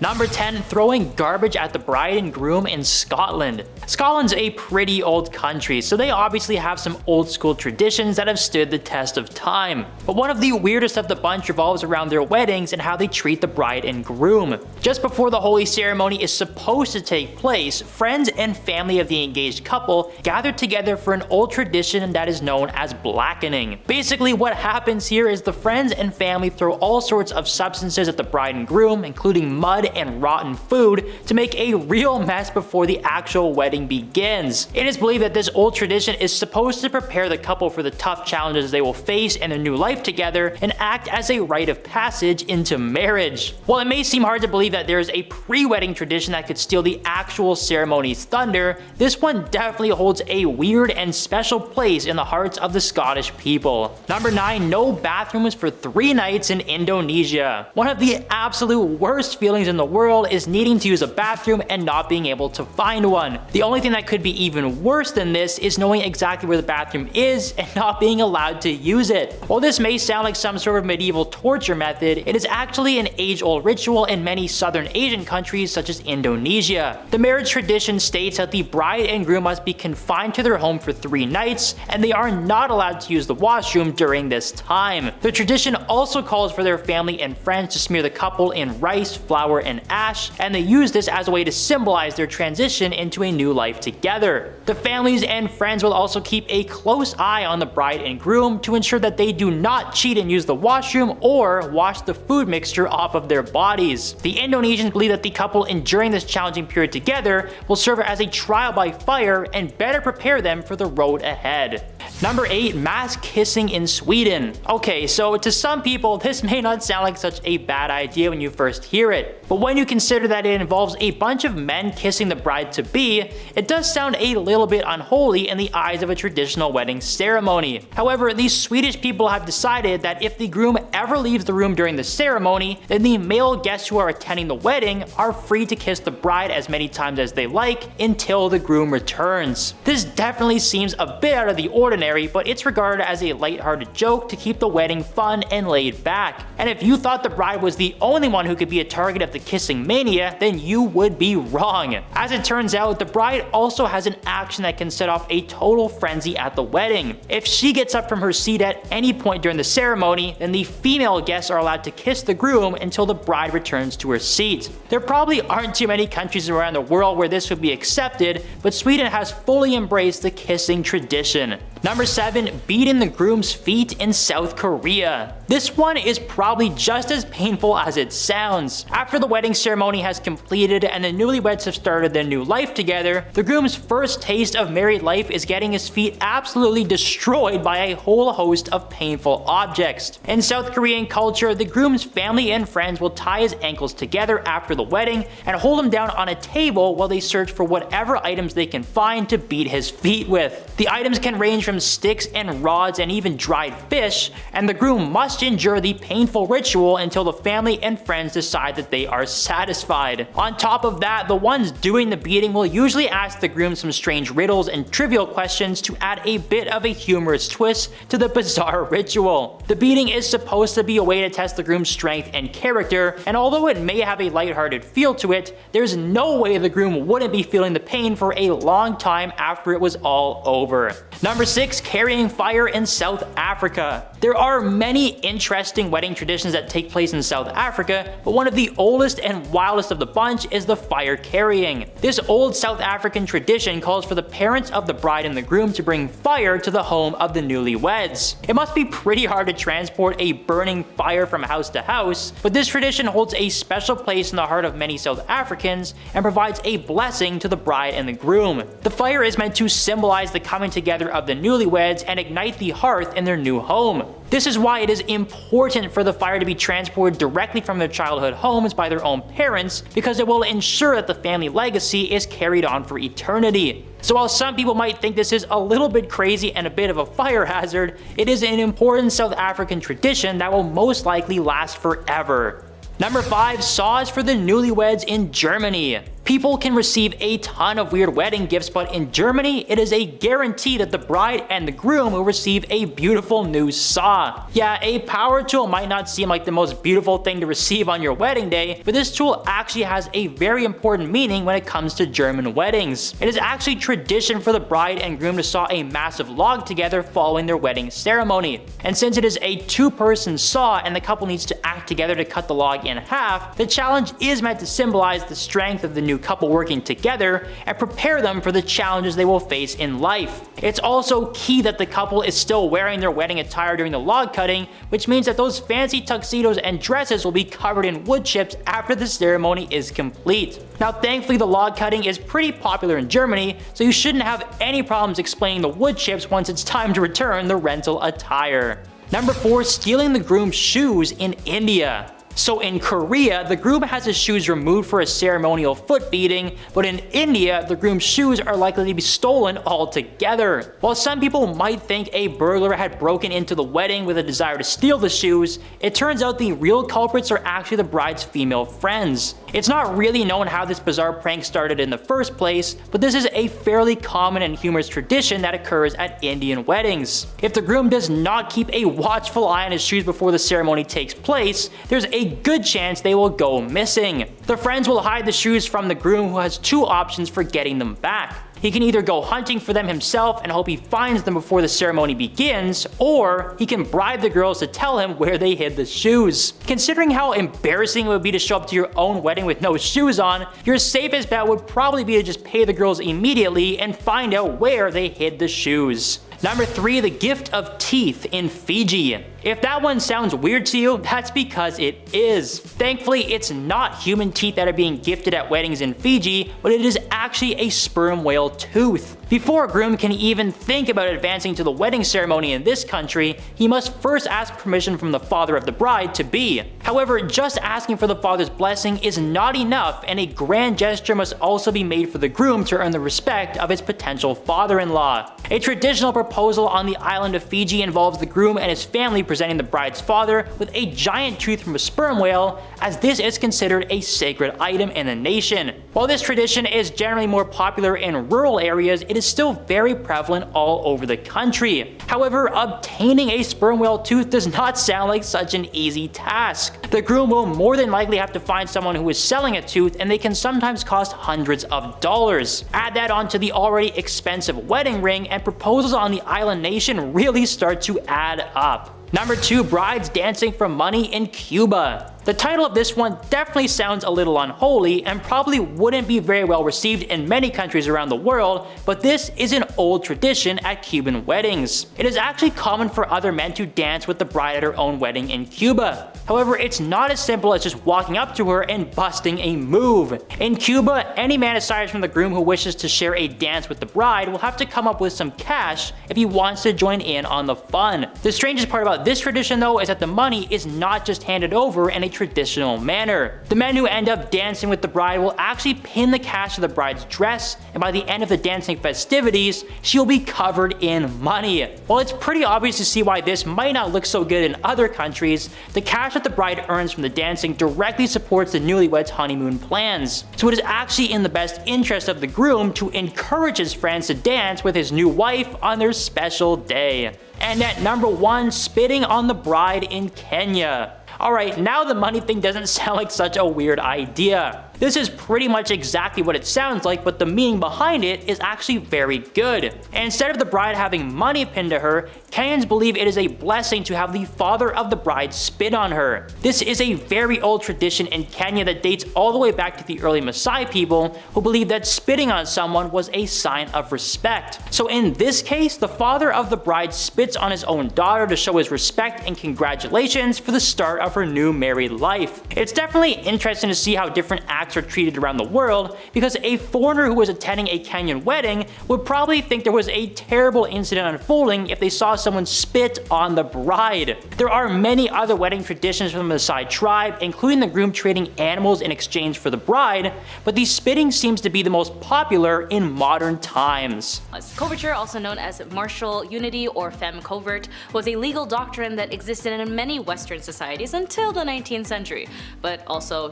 Number 10, throwing garbage at the bride and groom in Scotland. Scotland's a pretty old country, so they obviously have some old school traditions that have stood the test of time. But one of the weirdest of the bunch revolves around their weddings and how they treat the bride and groom. Just before the holy ceremony is supposed to take place, friends and family of the engaged couple gather together for an old tradition that is known as blackening. Basically, what happens here is the friends and family throw all sorts of substances at the bride and groom, including mud and rotten food, to make a real mess before the actual wedding begins. It is believed that this old tradition is supposed to prepare the couple for the tough challenges they will face in their new life together and act as a rite of passage into marriage. While it may seem hard to believe that there is a pre-wedding tradition that could steal the actual ceremony's thunder, this one definitely holds a weird and special place in the hearts of the Scottish people. Number 9, no bathrooms for 3 nights in Indonesia. One of the absolute worst feelings in the world is needing to use a bathroom and not being able to find one. The only thing that could be even worse than this is knowing exactly where the bathroom is and not being allowed to use it. While this may sound like some sort of medieval torture method, it is actually an age-old ritual in many southern Asian countries such as Indonesia. The marriage tradition states that the bride and groom must be confined to their home for 3 nights, and they are not allowed to use the washroom during this time. The tradition also calls for their family and friends to smear the couple in rice, flour, and ash, and they use this as a way to symbolize their transition into a new life together. The families and friends will also keep a close eye on the bride and groom to ensure that they do not cheat and use the washroom or wash the food mixture off of their bodies. The Indonesians believe that the couple enduring this challenging period together will serve as a trial by fire and better prepare them for the road ahead. Number 8, mass kissing in Sweden. Okay, so to some people, this may not sound like such a bad idea when you first hear it, but when you consider that it involves a bunch of men kissing the bride-to-be, it does sound a little bit unholy in the eyes of a traditional wedding ceremony. However, these Swedish people have decided that if the groom ever leaves the room during the ceremony, then the male guests who are attending the wedding are free to kiss the bride as many times as they like until the groom returns. This definitely seems a bit out of the ordinary, but it's regarded as a lighthearted joke to keep the wedding fun and laid back. And if you thought the bride was the only one who could be a target of the kissing mania, then you would be wrong. As it turns out, the bride also has an action that can set off a total frenzy at the wedding. If she gets up from her seat at any point during the ceremony, then the female guests are allowed to kiss the groom until the bride returns to her seat. There probably aren't too many countries around the world where this would be accepted, but Sweden has fully embraced the kissing tradition. Number 7, beating the groom's feet in South Korea. This one is probably just as painful as it sounds. After the wedding ceremony has completed and the newlyweds have started their new life together, the groom's first taste of married life is getting his feet absolutely destroyed by a whole host of painful objects. In South Korean culture, the groom's family and friends will tie his ankles together after the wedding and hold him down on a table while they search for whatever items they can find to beat his feet with. The items can range from sticks and rods and even dried fish, and the groom must endure the painful ritual until the family and friends decide that they are satisfied. On top of that, the ones doing the beating will usually ask the groom some strange riddles and trivial questions to add a bit of a humorous twist to the bizarre ritual. The beating is supposed to be a way to test the groom's strength and character, and although it may have a lighthearted feel to it, there's no way the groom wouldn't be feeling the pain for a long time after it was all over. Number 6, carrying fire in South Africa. There are many interesting wedding traditions that take place in South Africa, but one of the oldest and wildest of the bunch is the fire carrying. This old South African tradition calls for the parents of the bride and the groom to bring fire to the home of the newlyweds. It must be pretty hard to transport a burning fire from house to house, but this tradition holds a special place in the heart of many South Africans and provides a blessing to the bride and the groom. The fire is meant to symbolize the coming together of the newlyweds and ignite the hearth in their new home. This is why it is important for the fire to be transported directly from their childhood homes by their own parents, because it will ensure that the family legacy is carried on for eternity. So while some people might think this is a little bit crazy and a bit of a fire hazard, it is an important South African tradition that will most likely last forever. Number 5. Saws for the newlyweds in Germany. People can receive a ton of weird wedding gifts, but in Germany, it is a guarantee that the bride and the groom will receive a beautiful new saw. Yeah, a power tool might not seem like the most beautiful thing to receive on your wedding day, but this tool actually has a very important meaning when it comes to German weddings. It is actually tradition for the bride and groom to saw a massive log together following their wedding ceremony. And since it is a two-person saw and the couple needs to act together to cut the log in half, the challenge is meant to symbolize the strength of the new couple working together and prepare them for the challenges they will face in life. It's also key that the couple is still wearing their wedding attire during the log cutting, which means that those fancy tuxedos and dresses will be covered in wood chips after the ceremony is complete. Now, thankfully, the log cutting is pretty popular in Germany, so you shouldn't have any problems explaining the wood chips once it's time to return the rental attire. Number 4. Stealing the groom's shoes in India. So in Korea, the groom has his shoes removed for a ceremonial foot beating, but in India, the groom's shoes are likely to be stolen altogether. While some people might think a burglar had broken into the wedding with a desire to steal the shoes, it turns out the real culprits are actually the bride's female friends. It's not really known how this bizarre prank started in the first place, but this is a fairly common and humorous tradition that occurs at Indian weddings. If the groom does not keep a watchful eye on his shoes before the ceremony takes place, there's a good chance they will go missing. The friends will hide the shoes from the groom, who has two options for getting them back. He can either go hunting for them himself and hope he finds them before the ceremony begins, or he can bribe the girls to tell him where they hid the shoes. Considering how embarrassing it would be to show up to your own wedding with no shoes on, your safest bet would probably be to just pay the girls immediately and find out where they hid the shoes. Number 3. The gift of teeth in Fiji. If that one sounds weird to you, that's because it is. Thankfully, it's not human teeth that are being gifted at weddings in Fiji, but it is actually a sperm whale tooth. Before a groom can even think about advancing to the wedding ceremony in this country, he must first ask permission from the father of the bride-to-be. However, just asking for the father's blessing is not enough, and a grand gesture must also be made for the groom to earn the respect of his potential father-in-law. A traditional proposal on the island of Fiji involves the groom and his family presenting the bride's father with a giant tooth from a sperm whale, as this is considered a sacred item in the nation. While this tradition is generally more popular in rural areas, it is still very prevalent all over the country. However, obtaining a sperm whale tooth does not sound like such an easy task. The groom will more than likely have to find someone who is selling a tooth, and they can sometimes cost hundreds of dollars. Add that onto the already expensive wedding ring, and proposals on the island nation really start to add up. Number 2. Brides dancing for money in Cuba. The title of this one definitely sounds a little unholy and probably wouldn't be very well received in many countries around the world, but this is an old tradition at Cuban weddings. It is actually common for other men to dance with the bride at her own wedding in Cuba. However, it's not as simple as just walking up to her and busting a move. In Cuba, any man aside from the groom who wishes to share a dance with the bride will have to come up with some cash if he wants to join in on the fun. The strangest part about this tradition, though, is that the money is not just handed over in a traditional manner. The men who end up dancing with the bride will actually pin the cash to the bride's dress, and by the end of the dancing festivities, she will be covered in money. While it's pretty obvious to see why this might not look so good in other countries, the cash that the bride earns from the dancing directly supports the newlyweds' honeymoon plans. So it is actually in the best interest of the groom to encourage his friends to dance with his new wife on their special day. And at number 1, spitting on the bride in Kenya. Alright, now the money thing doesn't sound like such a weird idea. This is pretty much exactly what it sounds like, but the meaning behind it is actually very good. And instead of the bride having money pinned to her, Kenyans believe it is a blessing to have the father of the bride spit on her. This is a very old tradition in Kenya that dates all the way back to the early Maasai people, who believed that spitting on someone was a sign of respect. So in this case, the father of the bride spits on his own daughter to show his respect and congratulations for the start of her new married life. It's definitely interesting to see how different actions acts are treated around the world, because a foreigner who was attending a Kenyan wedding would probably think there was a terrible incident unfolding if they saw someone spit on the bride. There are many other wedding traditions from the Maasai tribe, including the groom trading animals in exchange for the bride, but the spitting seems to be the most popular in modern times. Coverture, also known as martial unity or femme covert, was a legal doctrine that existed in many Western societies until the 19th century, but also,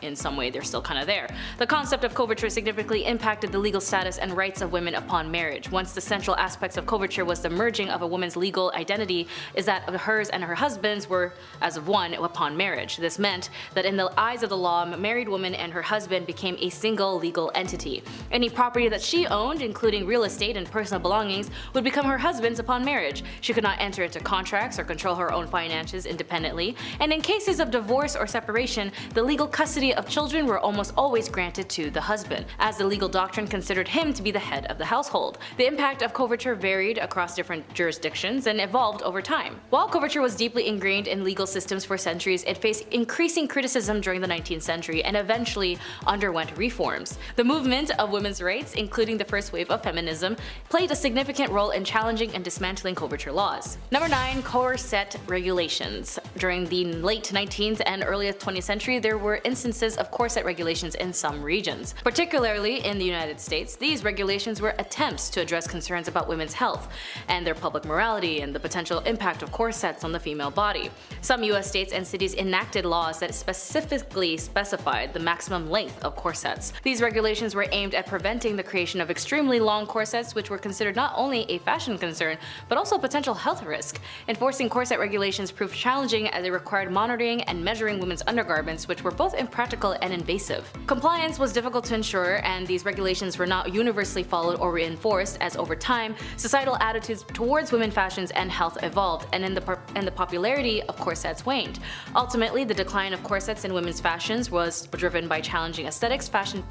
in some way they're still kind of there. The concept of coverture significantly impacted the legal status and rights of women upon marriage. Once the central aspects of coverture was the merging of a woman's legal identity is that of hers and her husband's were as of one upon marriage. This meant that in the eyes of the law, a married woman and her husband became a single legal entity. Any property that she owned, including real estate and personal belongings, would become her husband's upon marriage. She could not enter into contracts or control her own finances independently, and in cases of divorce or separation, the legal custody of children were almost always granted to the husband, as the legal doctrine considered him to be the head of the household. The impact of coverture varied across different jurisdictions and evolved over time. While coverture was deeply ingrained in legal systems for centuries, it faced increasing criticism during the 19th century and eventually underwent reforms. The movement of women's rights, including the first wave of feminism, played a significant role in challenging and dismantling coverture laws. Number 9. Corset regulations. During the late 19th and early 20th century, there were instances of corset regulations in some regions. Particularly in the United States, these regulations were attempts to address concerns about women's health and their public morality and the potential impact of corsets on the female body. Some US states and cities enacted laws that specifically specified the maximum length of corsets. These regulations were aimed at preventing the creation of extremely long corsets, which were considered not only a fashion concern, but also a potential health risk. Enforcing corset regulations proved challenging as it required monitoring and measuring women's undergarments, which were both impractical and invasive. Compliance was difficult to ensure, and these regulations were not universally followed or reinforced, as over time, societal attitudes towards women's fashions and health evolved, and the popularity of corsets waned. Ultimately, the decline of corsets in women's fashions was driven by challenging aesthetics, fashion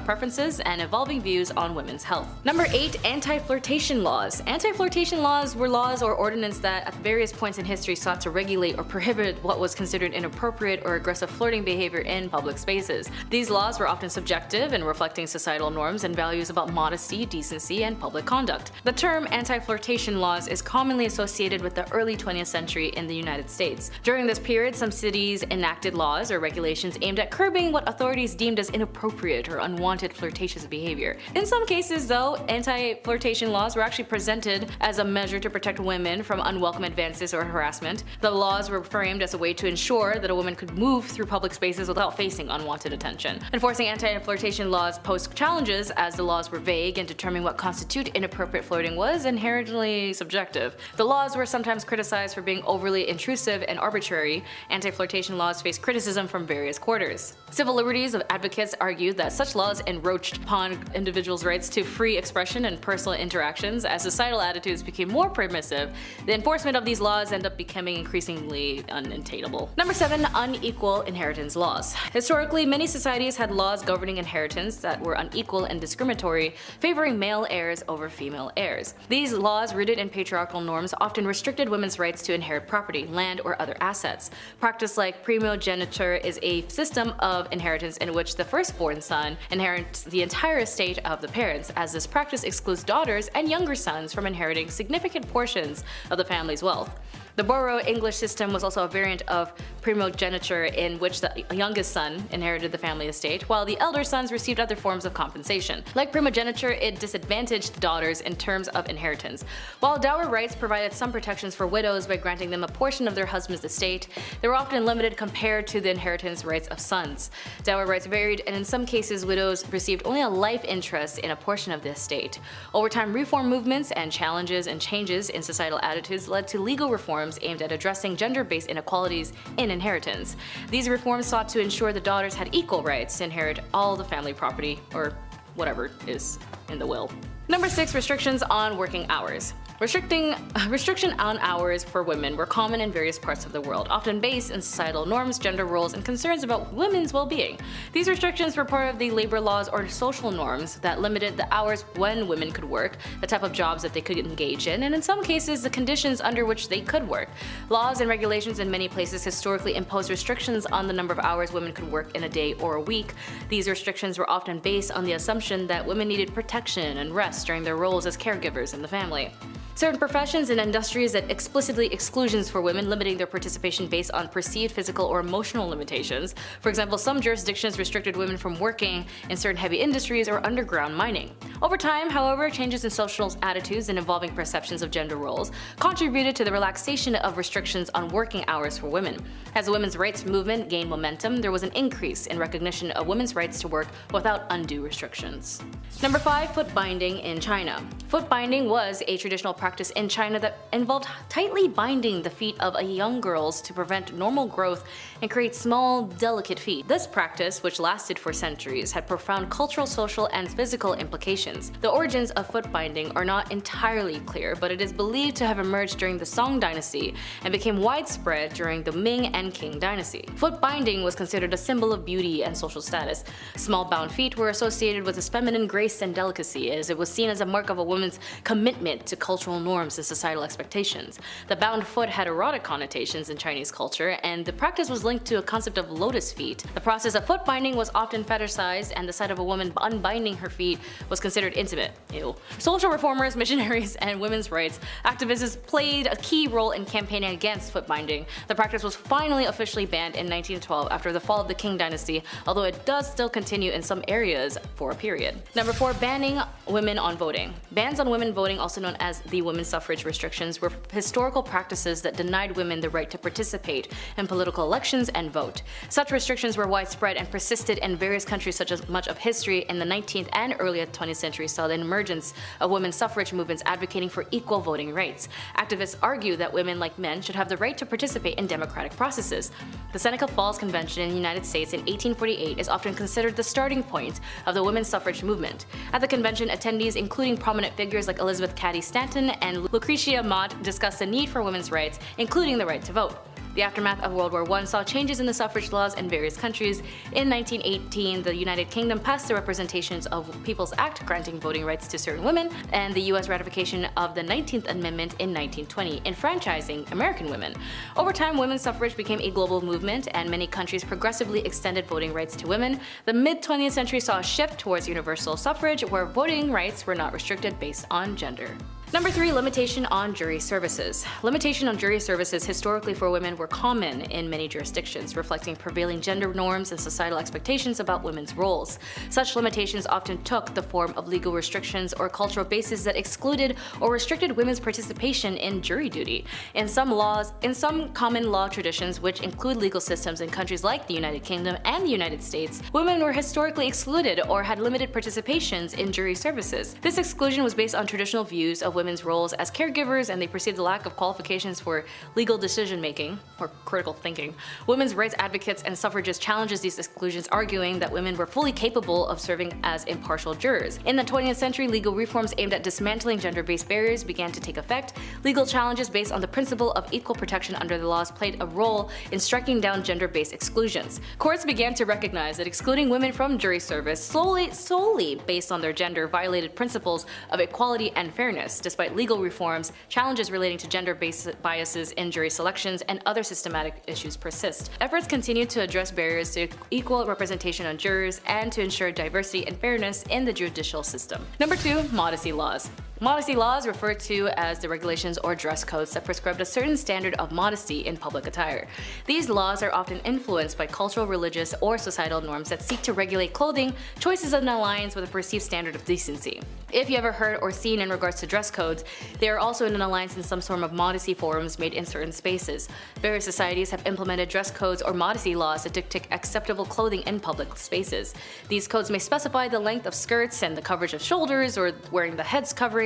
preferences, and evolving views on women's health. Number 8. Anti-flirtation laws. Anti-flirtation laws were laws or ordinances that at various points in history sought to regulate or prohibit what was considered inappropriate or aggressive flirting behavior in public spaces. These laws were often subjective and reflecting societal norms and values about modesty, decency, and public conduct. The term anti-flirtation laws is commonly associated with the early 20th century in the United States. During this period, some cities enacted laws or regulations aimed at curbing what authorities deemed as inappropriate or unwanted flirtatious behavior. In some cases, though, anti-flirtation laws were actually presented as a measure to protect women from unwelcome advances or harassment. The laws were framed as a way to ensure that a woman could move through public spaces without facing unwanted attention. Enforcing anti-flirtation laws posed challenges, as the laws were vague and determining what constituted inappropriate flirting was inherently subjective. The laws were sometimes criticized for being overly intrusive and arbitrary. Anti-flirtation laws faced criticism from various quarters. Civil liberties advocates argued that such laws encroached upon individuals' rights to free expression and personal interactions. As societal attitudes became more permissive, the enforcement of these laws ended up becoming increasingly unattainable. Number 7. Unequal inheritance laws. Historically, many societies had laws governing inheritance that were unequal and discriminatory, favoring male heirs over female heirs. These laws, rooted in patriarchal norms, often restricted women's rights to inherit property, land, or other assets. Practice like primogeniture is a system of inheritance in which the firstborn son inherits the entire estate of the parents, as this practice excludes daughters and younger sons from inheriting significant portions of the family's wealth. The Borough English system was also a variant of primogeniture in which the youngest son inherited the family estate, while the elder sons received other forms of compensation. Like primogeniture, it disadvantaged daughters in terms of inheritance. While dower rights provided some protections for widows by granting them a portion of their husband's estate, they were often limited compared to the inheritance rights of sons. Dower rights varied, and in some cases widows received only a life interest in a portion of the estate. Over time, reform movements and challenges and changes in societal attitudes led to legal reforms aimed at addressing gender-based inequalities in inheritance. These reforms sought to ensure the daughters had equal rights to inherit all the family property, or whatever is in the will. Number 6. Restrictions on working hours. Restriction on hours for women were common in various parts of the world, often based in societal norms, gender roles, and concerns about women's well-being. These restrictions were part of the labor laws or social norms that limited the hours when women could work, the type of jobs that they could engage in, and in some cases the conditions under which they could work. Laws and regulations in many places historically imposed restrictions on the number of hours women could work in a day or a week. These restrictions were often based on the assumption that women needed protection and rest during their roles as caregivers in the family. Certain professions and industries that explicitly exclusions for women, limiting their participation based on perceived physical or emotional limitations. For example, some jurisdictions restricted women from working in certain heavy industries or underground mining. Over time, however, changes in social attitudes and evolving perceptions of gender roles contributed to the relaxation of restrictions on working hours for women. As the women's rights movement gained momentum, there was an increase in recognition of women's rights to work without undue restrictions. Number 5. Foot binding in China. Foot binding was a traditional practice in China that involved tightly binding the feet of young girls to prevent normal growth and create small, delicate feet. This practice, which lasted for centuries, had profound cultural, social, and physical implications. The origins of foot binding are not entirely clear, but it is believed to have emerged during the Song dynasty and became widespread during the Ming and Qing dynasty. Foot binding was considered a symbol of beauty and social status. Small bound feet were associated with a feminine grace and delicacy, as it was seen as a mark of a woman's commitment to cultural norms and societal expectations. The bound foot had erotic connotations in Chinese culture, and the practice was linked to a concept of lotus feet. The process of foot binding was often fetishized, and the sight of a woman unbinding her feet was considered intimate. Ew. Social reformers, missionaries, and women's rights activists played a key role in campaigning against foot binding. The practice was finally officially banned in 1912 after the fall of the Qing dynasty, although it does still continue in some areas for a period. Number 4. Banning women on voting. Bans on women voting, also known as the women's suffrage restrictions, were historical practices that denied women the right to participate in political elections and vote. Such restrictions were widespread and persisted in various countries. Such as much of history in the 19th and early 20th century saw the emergence of women's suffrage movements advocating for equal voting rights. Activists argue that women, like men, should have the right to participate in democratic processes. The Seneca Falls Convention in the United States in 1848 is often considered the starting point of the women's suffrage movement. At the convention, attendees, including prominent figures like Elizabeth Cady Stanton and Lucretia Mott, discussed the need for women's rights, including the right to vote. The aftermath of World War I saw changes in the suffrage laws in various countries. In 1918, the United Kingdom passed the Representations of People's Act granting voting rights to certain women, and the US ratification of the 19th Amendment in 1920, enfranchising American women. Over time, women's suffrage became a global movement, and many countries progressively extended voting rights to women. The mid-20th century saw a shift towards universal suffrage, where voting rights were not restricted based on gender. Number 3. Limitation on jury services. Limitation on jury services historically for women were common in many jurisdictions, reflecting prevailing gender norms and societal expectations about women's roles. Such limitations often took the form of legal restrictions or cultural bases that excluded or restricted women's participation in jury duty. In some common law traditions, which include legal systems in countries like the United Kingdom and the United States, women were historically excluded or had limited participations in jury services. This exclusion was based on traditional views of women's roles as caregivers, and they perceived the lack of qualifications for legal decision-making or critical thinking. Women's rights advocates and suffragists challenged these exclusions, arguing that women were fully capable of serving as impartial jurors. In the 20th century, legal reforms aimed at dismantling gender-based barriers began to take effect. Legal challenges based on the principle of equal protection under the laws played a role in striking down gender-based exclusions. Courts began to recognize that excluding women from jury service solely based on their gender violated principles of equality and fairness. Despite legal reforms, challenges relating to gender-based biases in jury selections and other systematic issues persist. Efforts continue to address barriers to equal representation on jurors and to ensure diversity and fairness in the judicial system. Number 2. Modesty laws. Modesty laws, referred to as the regulations or dress codes that prescribed a certain standard of modesty in public attire. These laws are often influenced by cultural, religious, or societal norms that seek to regulate clothing choices in alliance with a perceived standard of decency. If you ever heard or seen in regards to dress codes, they are also in an alliance in some sort of modesty forums made in certain spaces. Various societies have implemented dress codes or modesty laws that dictate acceptable clothing in public spaces. These codes may specify the length of skirts and the coverage of shoulders or wearing the head's coverings.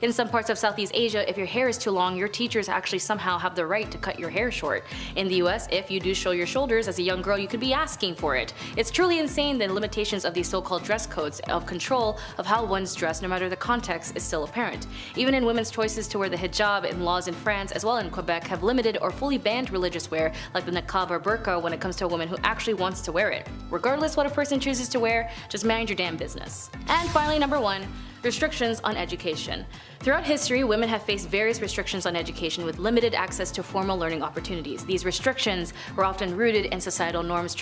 In some parts of Southeast Asia, if your hair is too long, your teachers actually somehow have the right to cut your hair short. In the US, if you do show your shoulders as a young girl, you could be asking for it. It's truly insane the limitations of these so-called dress codes of control of how one's dressed, no matter the context is still apparent. Even in women's choices to wear the hijab, in laws in France as well in Quebec have limited or fully banned religious wear like the niqab or burqa when it comes to a woman who actually wants to wear it. Regardless what a person chooses to wear, just mind your damn business. And finally, number 1. Restrictions on education. Throughout history, women have faced various restrictions on education with limited access to formal learning opportunities. These restrictions were often rooted in societal norms,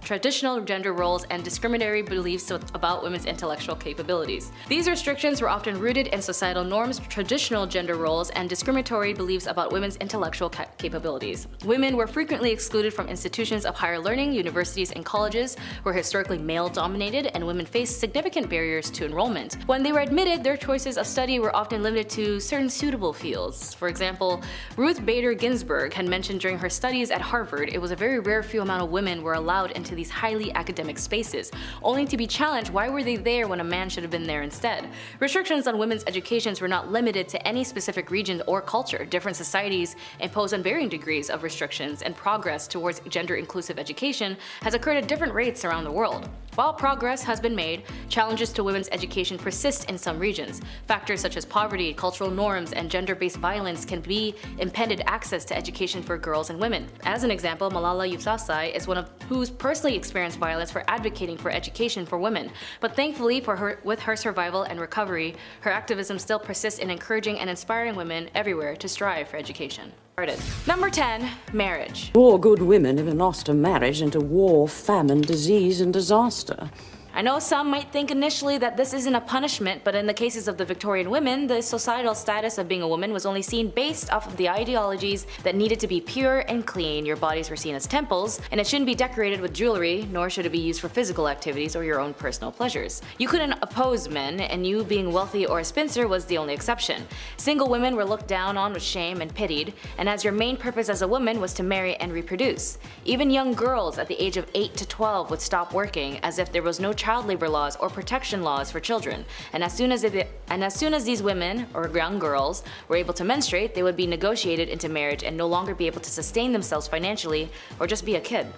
traditional gender roles, and discriminatory beliefs about women's intellectual capabilities. These restrictions were often rooted in societal norms, traditional gender roles, and discriminatory beliefs about women's intellectual capabilities. Women were frequently excluded from institutions of higher learning. Universities and colleges were historically male-dominated, and women faced significant barriers to enrollment. When they were admitted, their choices of study were often limited to certain suitable fields. For example, Ruth Bader Ginsburg had mentioned during her studies at Harvard it was a very rare few amount of women were allowed into these highly academic spaces, only to be challenged why were they there when a man should have been there instead. Restrictions on women's educations were not limited to any specific region or culture. Different societies impose on varying degrees of restrictions, and progress towards gender-inclusive education has occurred at different rates around the world. While progress has been made, challenges to women's education persist in some regions. Factors such as poverty, cultural norms, and gender-based violence can be impeded access to education for girls and women. As an example, Malala Yousafzai is one of who's personally experienced violence for advocating for education for women. But thankfully with her survival and recovery, her activism still persists in encouraging and inspiring women everywhere to strive for education. Number 10. Marriage. Poor good women have lost a marriage into war, famine, disease, and disaster. I know some might think initially that this isn't a punishment, but in the cases of the Victorian women, the societal status of being a woman was only seen based off of the ideologies that needed to be pure and clean. Your bodies were seen as temples, and it shouldn't be decorated with jewelry, nor should it be used for physical activities or your own personal pleasures. You couldn't oppose men, and you being wealthy or a spinster was the only exception. Single women were looked down on with shame and pitied, and as your main purpose as a woman was to marry and reproduce. Even young girls at the age of 8 to 12 would stop working as if there was no child labor laws or protection laws for children, and as soon as these women or young girls were able to menstruate, they would be negotiated into marriage and no longer be able to sustain themselves financially or just be a kid.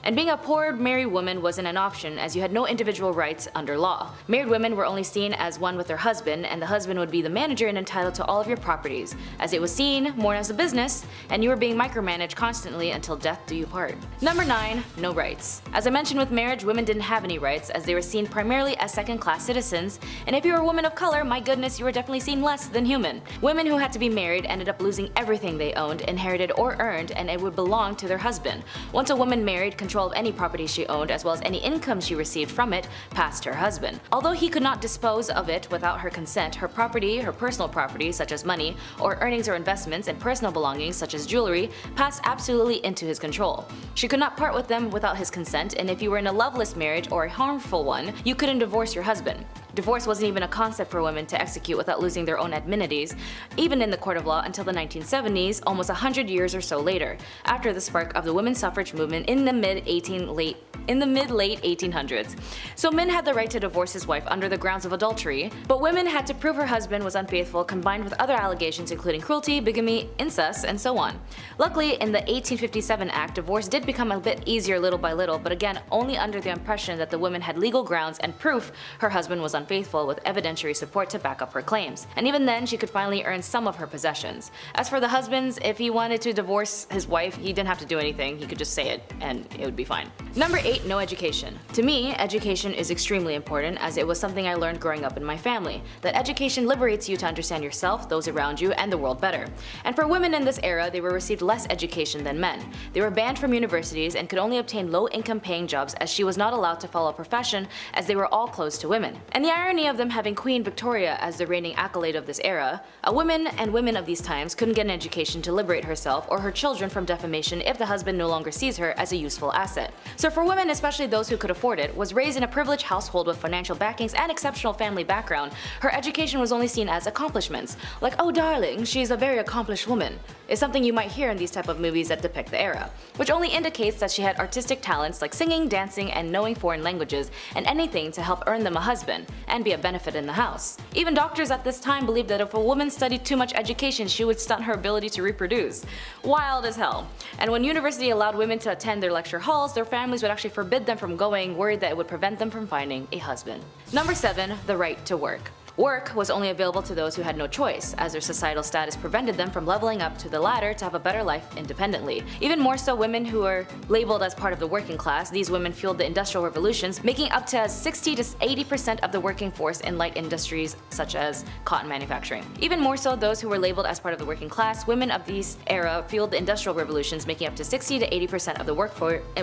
And being a poor married woman wasn't an option, as you had no individual rights under law. Married women were only seen as one with their husband, and the husband would be the manager and entitled to all of your properties, as it was seen more as a business, and you were being micromanaged constantly until death do you part. Number 9. No rights. As I mentioned with marriage, women didn't have any rights, as they were seen primarily as second-class citizens, and if you were a woman of color, my goodness, you were definitely seen less than human. Women who had to be married ended up losing everything they owned, inherited, or earned, and it would belong to their husband. Once a woman married, control of any property she owned, as well as any income she received from it, passed to her husband. Although he could not dispose of it without her consent, her property, her personal property such as money, or earnings or investments, and personal belongings such as jewelry, passed absolutely into his control. She could not part with them without his consent, and if you were in a loveless marriage or a harmful one, you couldn't divorce your husband. Divorce wasn't even a concept for women to execute without losing their own amenities, even in the court of law until the 1970s, almost 100 years or so later, after the spark of the women's suffrage movement in the mid-late 1800s. So men had the right to divorce his wife under the grounds of adultery, but women had to prove her husband was unfaithful, combined with other allegations including cruelty, bigamy, incest, and so on. Luckily, in the 1857 Act, divorce did become a bit easier little by little, but again only under the impression that the woman had legal grounds and proof her husband was unfaithful, with evidentiary support to back up her claims. And even then, she could finally earn some of her possessions. As for the husbands, if he wanted to divorce his wife, he didn't have to do anything, he could just say it and it would be fine. Number 8. No education. To me, education is extremely important, as it was something I learned growing up in my family, that education liberates you to understand yourself, those around you, and the world better. And for women in this era, they were received less education than men. They were banned from universities and could only obtain low-income paying jobs, as she was not allowed to follow a profession, as they were all closed to women. And the irony of them having Queen Victoria as the reigning accolade of this era, a woman and women of these times couldn't get an education to liberate herself or her children from defamation if the husband no longer sees her as a useful asset. So for women, especially those who could afford it, was raised in a privileged household with financial backings and exceptional family background, her education was only seen as accomplishments. Like, oh darling, she's a very accomplished woman, is something you might hear in these type of movies that depict the era, which only indicates that she had artistic talents like singing, dancing, and knowing foreign languages, and anything to help earn them a husband and be a benefit in the house. Even doctors at this time believed that if a woman studied too much education, she would stunt her ability to reproduce. Wild as hell. And when university allowed women to attend their lecture halls, their families would actually forbid them from going, worried that it would prevent them from finding a husband. Number 7. The right to work. Work was only available to those who had no choice, as their societal status prevented them from leveling up to the ladder to have a better life independently. Even more so, women who were labeled as part of the working class, these women fueled the industrial revolutions, making up to 60 to 80% of the working force in light industries such as cotton manufacturing. Even more so, those who were labeled as part of the working class, women of this era fueled the industrial revolutions, making up to 60 to 80% of the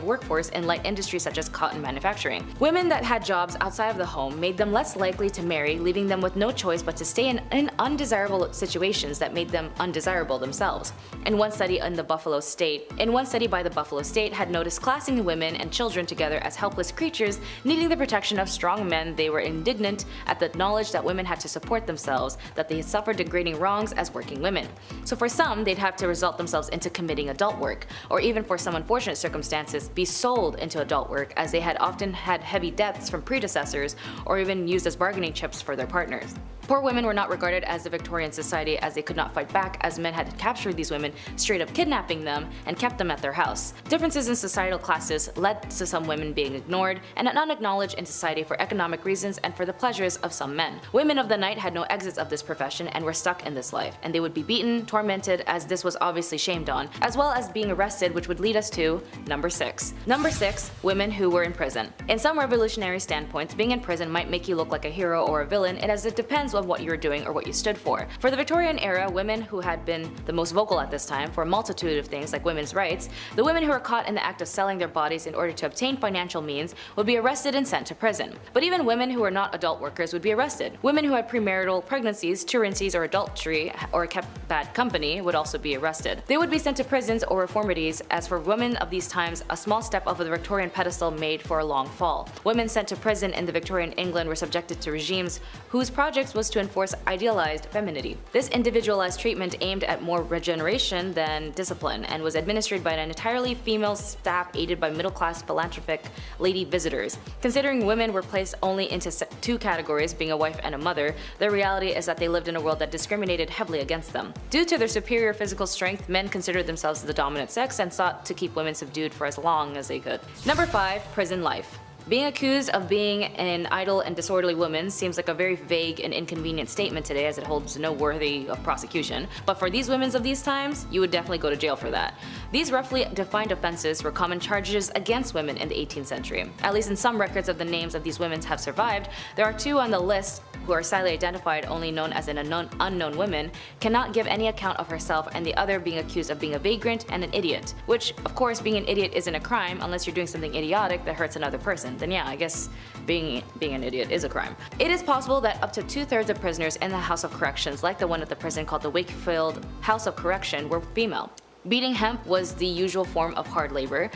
workforce in light industries such as cotton manufacturing. Women that had jobs outside of the home made them less likely to marry, leaving them with no choice but to stay in undesirable situations that made them undesirable themselves. In one study by the Buffalo State had noticed classing women and children together as helpless creatures needing the protection of strong men. They were indignant at the knowledge that women had to support themselves, that they had suffered degrading wrongs as working women. So for some, they'd have to result themselves into committing adult work, or even for some unfortunate circumstances, be sold into adult work, as they had often had heavy debts from predecessors or even used as bargaining chips for their partners. Poor women were not regarded as the Victorian society, as they could not fight back, as men had captured these women, straight up kidnapping them and kept them at their house. Differences in societal classes led to some women being ignored and unacknowledged in society for economic reasons and for the pleasures of some men. Women of the night had no exits of this profession and were stuck in this life, and they would be beaten, tormented, as this was obviously shamed on, as well as being arrested, which would lead us to number 6. Number 6, women who were in prison. In some revolutionary standpoints, being in prison might make you look like a hero or a villain, as it depends on what you were doing or what you stood for. For the Victorian era, women who had been the most vocal at this time for a multitude of things like women's rights, the women who were caught in the act of selling their bodies in order to obtain financial means would be arrested and sent to prison. But even women who were not adult workers would be arrested. Women who had premarital pregnancies, truancies, or adultery, or kept bad company would also be arrested. They would be sent to prisons or reformities, as for women of these times, a small step off of the Victorian pedestal made for a long fall. Women sent to prison in the Victorian England were subjected to regimes whose project was to enforce idealized femininity. This individualized treatment aimed at more regeneration than discipline, and was administered by an entirely female staff aided by middle-class philanthropic lady visitors. Considering women were placed only into two categories, being a wife and a mother, the reality is that they lived in a world that discriminated heavily against them. Due to their superior physical strength, men considered themselves the dominant sex and sought to keep women subdued for as long as they could. Number 5, prison life. Being accused of being an idle and disorderly woman seems like a very vague and inconvenient statement today, as it holds no worthy of prosecution, but for these women of these times, you would definitely go to jail for that. These roughly defined offenses were common charges against women in the 18th century. At least in some records of the names of these women have survived, there are 2 on the list who are sadly identified only known as an unknown woman, cannot give any account of herself, and the other being accused of being a vagrant and an idiot, which of course being an idiot isn't a crime unless you're doing something idiotic that hurts another person. Then yeah, I guess being an idiot is a crime. It is possible that up to 2/3 of prisoners in the House of Corrections, like the one at the prison called the Wakefield House of Correction, were female. Beating hemp was the usual form of hard labor,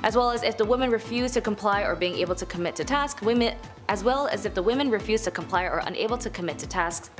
as well as if the women refused to comply or being able to commit to tasks,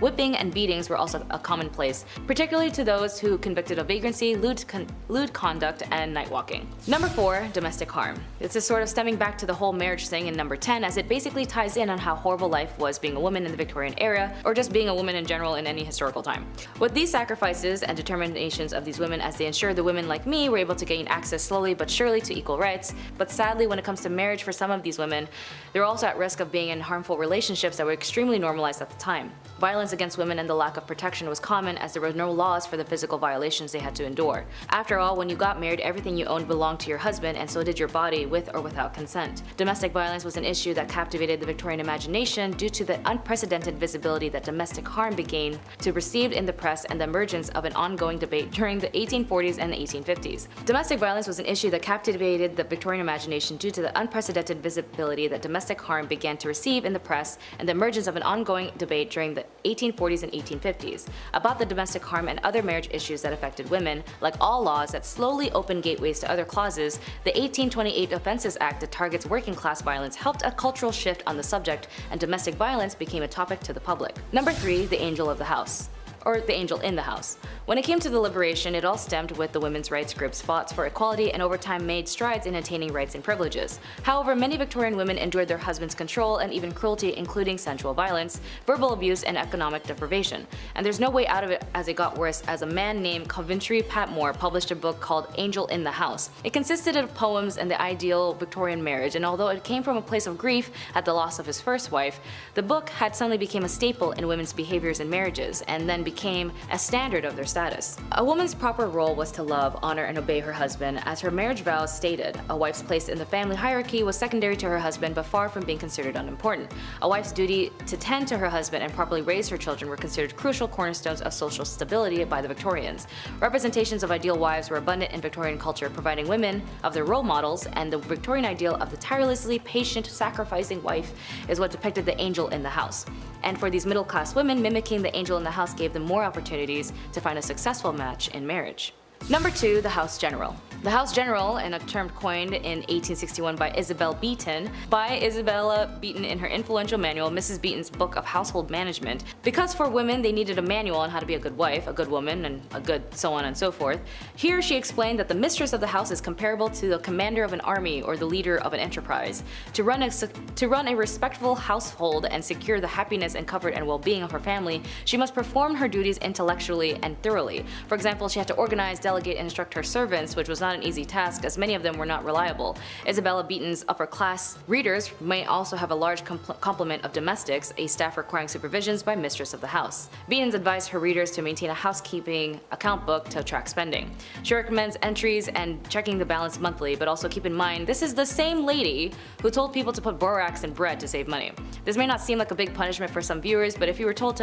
whipping and beatings were also a commonplace, particularly to those who convicted of vagrancy, lewd conduct, and night walking. Number 4, domestic harm. This is sort of stemming back to the whole marriage thing in number 10, as it basically ties in on how horrible life was being a woman in the Victorian era, or just being a woman in general in any historical time. With these sacrifices and determinations of these women, as they ensured the women like me were able to gain access slowly but surely to equal rights, but sadly when it comes to marriage for some of these women, they're also at risk of being in harmful relationships that were extremely normalized at the time. Violence against women and the lack of protection was common, as there were no laws for the physical violations they had to endure. After all, when you got married, everything you owned belonged to your husband, and so did your body, with or without consent. Domestic violence was an issue that captivated the Victorian imagination due to the unprecedented visibility that domestic harm began to receive in the press and the emergence of an ongoing debate during the 1840s and the 1850s. Domestic violence was an issue that captivated the Victorian imagination due to the unprecedented visibility that domestic harm began to receive in the press and the emergence of an ongoing debate during the 1840s and 1850s about the domestic harm and other marriage issues that affected women. Like all laws that slowly opened gateways to other clauses, the 1828 Offences Act that targets working class violence helped a cultural shift on the subject, and domestic violence became a topic to the public. Number 3, the angel of the house, or the angel in the house. When it came to the liberation, it all stemmed with the women's rights group's fought for equality and over time made strides in attaining rights and privileges. However, many Victorian women endured their husband's control and even cruelty, including sensual violence, verbal abuse, and economic deprivation. And there's no way out of it as it got worse, as a man named Coventry Patmore published a book called Angel in the House. It consisted of poems and the ideal Victorian marriage, and although it came from a place of grief at the loss of his first wife, the book had suddenly become a staple in women's behaviors in marriages, and then became a standard of their status. A woman's proper role was to love, honor, and obey her husband, as her marriage vows stated. A wife's place in the family hierarchy was secondary to her husband, but far from being considered unimportant. A wife's duty to tend to her husband and properly raise her children were considered crucial cornerstones of social stability by the Victorians. Representations of ideal wives were abundant in Victorian culture, providing women of their role models, and the Victorian ideal of the tirelessly patient, sacrificing wife is what depicted the angel in the house. And for these middle-class women, mimicking the angel in the house gave them more opportunities to find a successful match in marriage. Number 2, the House General. The House General, and a term coined in 1861 by Isabella Beeton in her influential manual, Mrs. Beeton's Book of Household Management. Because for women they needed a manual on how to be a good wife, a good woman, and a good so on and so forth. Here she explained that the mistress of the house is comparable to the commander of an army or the leader of an enterprise. To run a respectful household and secure the happiness and comfort and well-being of her family, she must perform her duties intellectually and thoroughly. For example, she had to organize, delegate, and instruct her servants, which was not an easy task as many of them were not reliable. Isabella Beeton's upper-class readers may also have a large complement of domestics, a staff requiring supervisions by mistress of the house. Beeton's advised her readers to maintain a housekeeping account book to track spending. She recommends entries and checking the balance monthly, but also keep in mind this is the same lady who told people to put borax in bread to save money. This may not seem like a big punishment for some viewers, but if you were told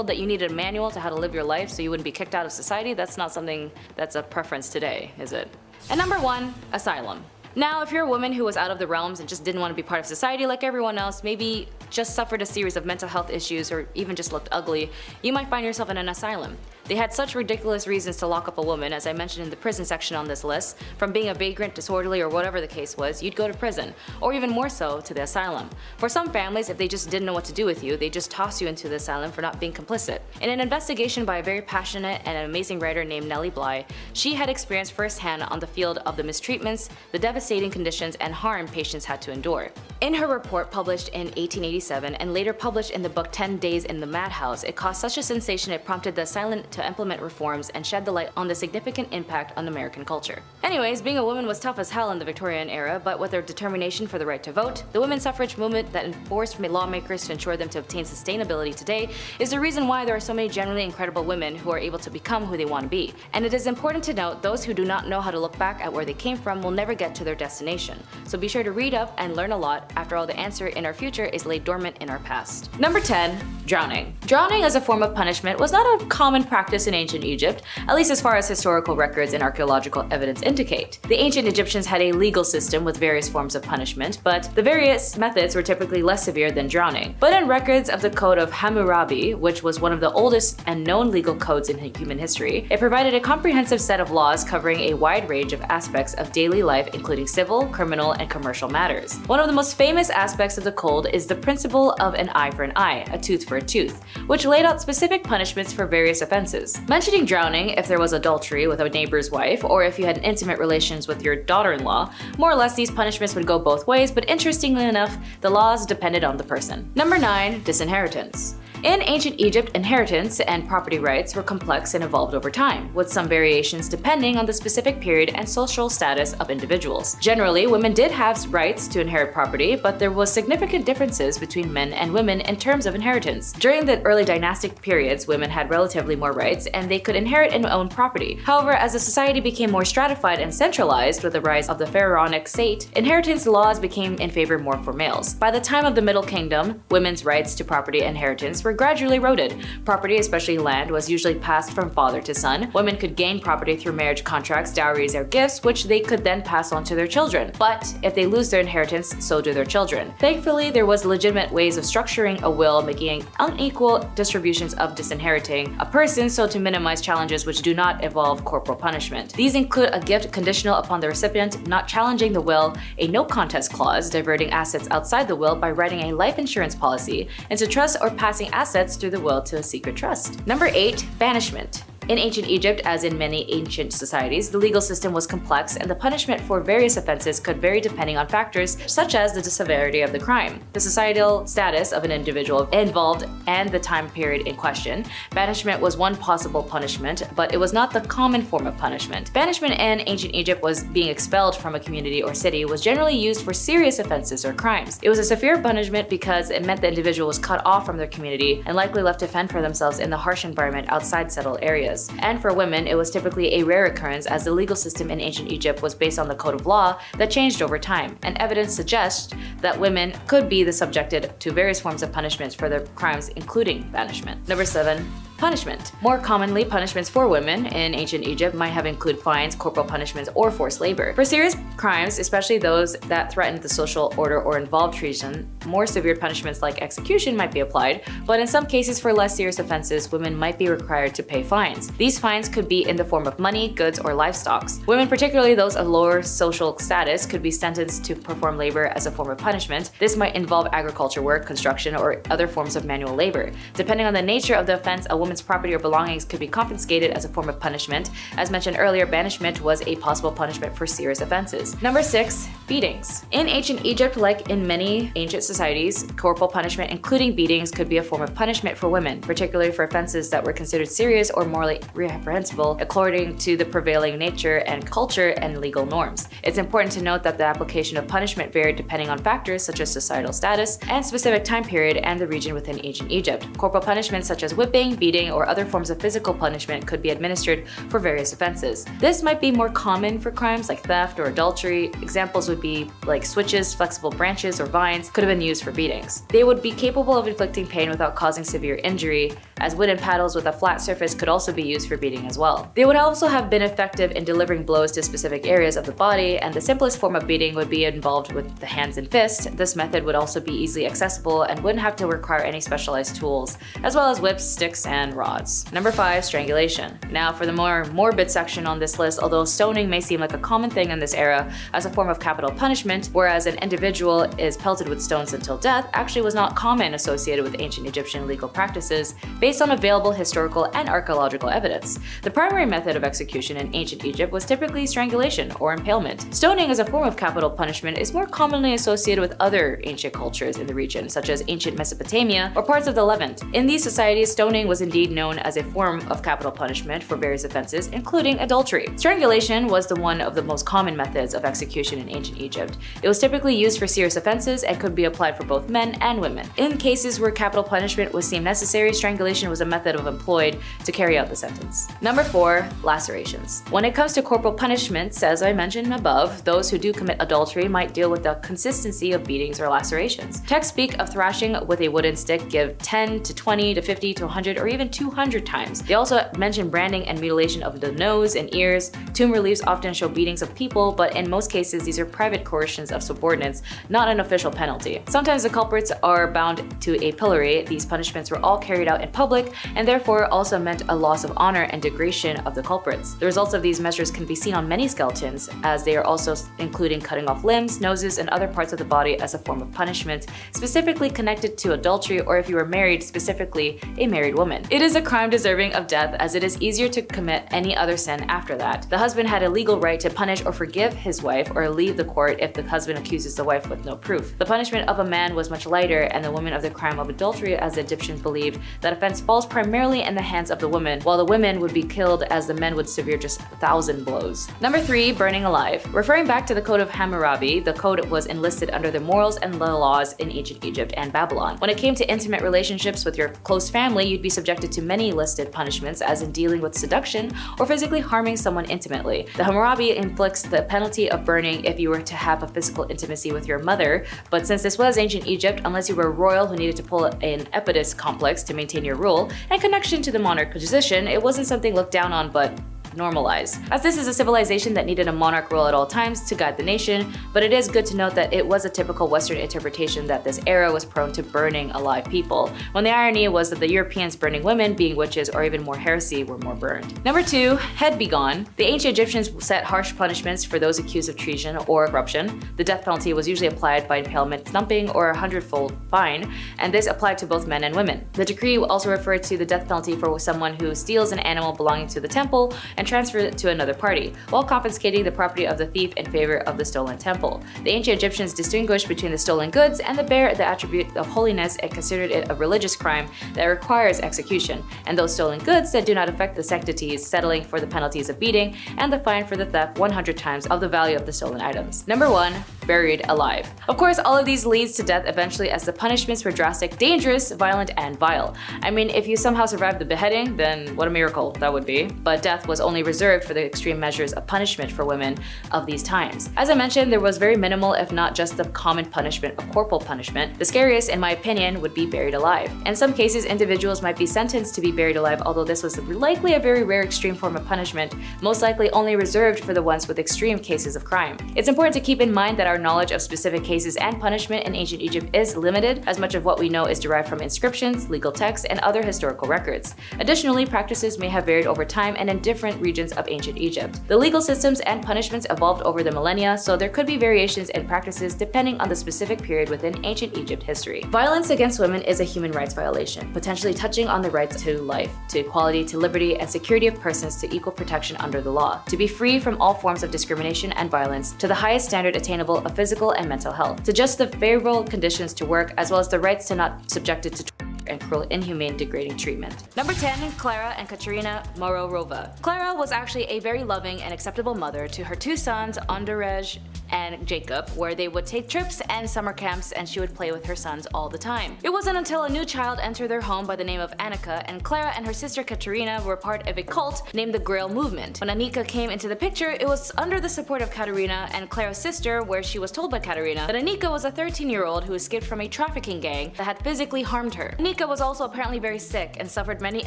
that you needed a manual to how to live your life so you wouldn't be kicked out of society, that's not something that's a preference today, is it? And number 1, asylum. Now, if you're a woman who was out of the realms and just didn't want to be part of society like everyone else, maybe just suffered a series of mental health issues or even just looked ugly, you might find yourself in an asylum. They had such ridiculous reasons to lock up a woman, as I mentioned in the prison section on this list. From being a vagrant, disorderly, or whatever the case was, you'd go to prison, or even more so, to the asylum. For some families, if they just didn't know what to do with you, they just toss you into the asylum for not being complicit. In an investigation by a very passionate and amazing writer named Nellie Bly, she had experienced firsthand on the field of the mistreatments, the devastating conditions, and harm patients had to endure. In her report published in 1887 and later published in the book 10 Days in the Madhouse, it caused such a sensation it prompted the asylum to implement reforms and shed the light on the significant impact on American culture. Anyways, being a woman was tough as hell in the Victorian era, but with their determination for the right to vote, the women's suffrage movement that enforced lawmakers to ensure them to obtain sustainability today is the reason why there are so many genuinely incredible women who are able to become who they want to be. And it is important to note those who do not know how to look back at where they came from will never get to their destination. So be sure to read up and learn a lot. After all, the answer in our future is laid dormant in our past. Number 10, drowning. Drowning as a form of punishment was not a common practice in ancient Egypt, at least as far as historical records and archaeological evidence indicate. The ancient Egyptians had a legal system with various forms of punishment, but the various methods were typically less severe than drowning. But in records of the Code of Hammurabi, which was one of the oldest and known legal codes in human history, it provided a comprehensive set of laws covering a wide range of aspects of daily life, including civil, criminal, and commercial matters. One of the most famous aspects of the code is the principle of an eye for an eye, a tooth for a tooth, which laid out specific punishments for various offenses. Mentioning drowning, if there was adultery with a neighbor's wife, or if you had intimate relations with your daughter-in-law, more or less these punishments would go both ways, but interestingly enough, the laws depended on the person. Number 9, disinheritance. In ancient Egypt, inheritance and property rights were complex and evolved over time, with some variations depending on the specific period and social status of individuals. Generally, women did have rights to inherit property, but there was significant differences between men and women in terms of inheritance. During the early dynastic periods, women had relatively more rights and they could inherit and own property. However, as the society became more stratified and centralized with the rise of the pharaonic state, inheritance laws became in favor more for males. By the time of the Middle Kingdom, women's rights to property and inheritance were were gradually eroded. Property, especially land, was usually passed from father to son. Women could gain property through marriage contracts, dowries, or gifts, which they could then pass on to their children. But if they lose their inheritance, so do their children. Thankfully, there was legitimate ways of structuring a will, making unequal distributions of disinheriting a person so to minimize challenges which do not involve corporal punishment. These include a gift conditional upon the recipient not challenging the will, a no contest clause diverting assets outside the will by writing a life insurance policy into trust, or passing assets through the will to a secret trust. Number 8. Banishment. In ancient Egypt, as in many ancient societies, the legal system was complex and the punishment for various offenses could vary depending on factors such as the severity of the crime, the societal status of an individual involved, and the time period in question. Banishment was one possible punishment, but it was not the common form of punishment. Banishment in ancient Egypt was being expelled from a community or city was generally used for serious offenses or crimes. It was a severe punishment because it meant the individual was cut off from their community and likely left to fend for themselves in the harsh environment outside settled areas. And for women, it was typically a rare occurrence as the legal system in ancient Egypt was based on the code of law that changed over time, and evidence suggests that women could be subjected to various forms of punishments for their crimes, including banishment. Number 7. Punishment. More commonly, punishments for women in ancient Egypt might have included fines, corporal punishments, or forced labor. For serious crimes, especially those that threatened the social order or involved treason, more severe punishments like execution might be applied, but in some cases for less serious offenses, women might be required to pay fines. These fines could be in the form of money, goods, or livestock. Women, particularly those of lower social status, could be sentenced to perform labor as a form of punishment. This might involve agriculture work, construction, or other forms of manual labor. Depending on the nature of the offense, a woman's property or belongings could be confiscated as a form of punishment. As mentioned earlier, banishment was a possible punishment for serious offenses. Number 6. Beatings. In ancient Egypt, like in many ancient societies, corporal punishment, including beatings, could be a form of punishment for women, particularly for offenses that were considered serious or morally reprehensible according to the prevailing nature and culture and legal norms. It's important to note that the application of punishment varied depending on factors such as societal status and specific time period and the region within ancient Egypt. Corporal punishments such as whipping, beating, or other forms of physical punishment could be administered for various offenses. This might be more common for crimes like theft or adultery. Examples would be like switches, flexible branches, or vines could have been used for beatings. They would be capable of inflicting pain without causing severe injury, as wooden paddles with a flat surface could also be used for beating as well. They would also have been effective in delivering blows to specific areas of the body, and the simplest form of beating would be involved with the hands and fists. This method would also be easily accessible and wouldn't have to require any specialized tools, as well as whips, sticks, and rods. Number 5. Strangulation. Now for the more morbid section on this list, although stoning may seem like a common thing in this era as a form of capital punishment, whereas an individual is pelted with stones until death actually was not common associated with ancient Egyptian legal practices based on available historical and archaeological evidence. The primary method of execution in ancient Egypt was typically strangulation or impalement. Stoning as a form of capital punishment is more commonly associated with other ancient cultures in the region, such as ancient Mesopotamia or parts of the Levant. In these societies, stoning was indeed known as a form of capital punishment for various offenses, including adultery. Strangulation was one of the most common methods of execution in ancient Egypt. It was typically used for serious offenses and could be applied for both men and women. In cases where capital punishment was deemed necessary, strangulation was a method employed to carry out the sentence. Number 4. Lacerations. When it comes to corporal punishments, as I mentioned above, those who do commit adultery might deal with the consistency of beatings or lacerations. Texts speak of thrashing with a wooden stick, give 10 to 20 to 50 to 100 or even 200 times. They also mention branding and mutilation of the nose and ears. Tomb reliefs often show beatings of people, but in most cases these are private coercions of subordinates, not an official penalty. Sometimes the culprits are bound to a pillory. These punishments were all carried out in public and therefore also meant a loss of honor and degradation of the culprits. The results of these measures can be seen on many skeletons, as they are also including cutting off limbs, noses, and other parts of the body as a form of punishment, specifically connected to adultery or if you were married, specifically a married woman. It is a crime deserving of death, as it is easier to commit any other sin after that. The husband had a legal right to punish or forgive his wife or leave the court if the husband accuses the wife with no proof. The punishment of a man was much lighter, and the woman of the crime of adultery, as the Egyptians believed that offense violence falls primarily in the hands of the women, while the women would be killed as the men would severe just 1,000 blows. Number 3. Burning alive. Referring back to the Code of Hammurabi, the code was enlisted under the morals and the laws in ancient Egypt and Babylon. When it came to intimate relationships with your close family, you'd be subjected to many listed punishments, as in dealing with seduction or physically harming someone intimately. The Hammurabi inflicts the penalty of burning if you were to have a physical intimacy with your mother, but since this was ancient Egypt, unless you were royal who needed to pull an Oedipus complex to maintain your rule and connection to the monarch position, it wasn't something looked down on but normalized, as this is a civilization that needed a monarch rule at all times to guide the nation. But it is good to note that it was a typical Western interpretation that this era was prone to burning alive people, when the irony was that the Europeans burning women, being witches or even more heresy, were more burned. Number 2. Head be gone. The ancient Egyptians set harsh punishments for those accused of treason or corruption. The death penalty was usually applied by impalement, thumping, or a 100-fold fine, and this applied to both men and women. The decree also referred to the death penalty for someone who steals an animal belonging to the temple and transfers it to another party, while confiscating the property of the thief in favor of the stolen temple. The ancient Egyptians distinguished between the stolen goods and the bear the attribute of holiness and considered it a religious crime that requires execution, and those stolen goods that do not affect the sanctities, settling for the penalties of beating and the fine for the theft 100 times of the value of the stolen items. Number 1. Buried alive. Of course, all of these leads to death eventually, as the punishments were drastic, dangerous, violent, and vile. I mean, if you somehow survived the beheading, then what a miracle that would be. But death was only reserved for the extreme measures of punishment for women of these times. As I mentioned, there was very minimal, if not just the common punishment of corporal punishment. The scariest, in my opinion, would be buried alive. In some cases, individuals might be sentenced to be buried alive, although this was likely a very rare extreme form of punishment, most likely only reserved for the ones with extreme cases of crime. It's important to keep in mind that our knowledge of specific cases and punishment in ancient Egypt is limited, as much of what we know is derived from inscriptions, legal texts, and other historical records. Additionally, practices may have varied over time and in different regions of ancient Egypt. The legal systems and punishments evolved over the millennia, so there could be variations in practices depending on the specific period within ancient Egypt history. Violence against women is a human rights violation, potentially touching on the rights to life, to equality, to liberty, and security of persons, to equal protection under the law, to be free from all forms of discrimination and violence, to the highest standard attainable of physical and mental health, to just the favorable conditions to work, as well as the rights to not subjected to and cruel, inhumane, degrading treatment. Number 10. Clara and Katerina Mororova. Clara was actually a very loving and acceptable mother to her 2 sons, Andrzej and Jacob, where they would take trips and summer camps, and she would play with her sons all the time. It wasn't until a new child entered their home by the name of Annika, and Clara and her sister Katerina were part of a cult named the Grail Movement. When Annika came into the picture, it was under the support of Katerina and Clara's sister, where she was told by Katerina that Annika was a 13-year-old who escaped from a trafficking gang that had physically harmed her. Annika was also apparently very sick and suffered many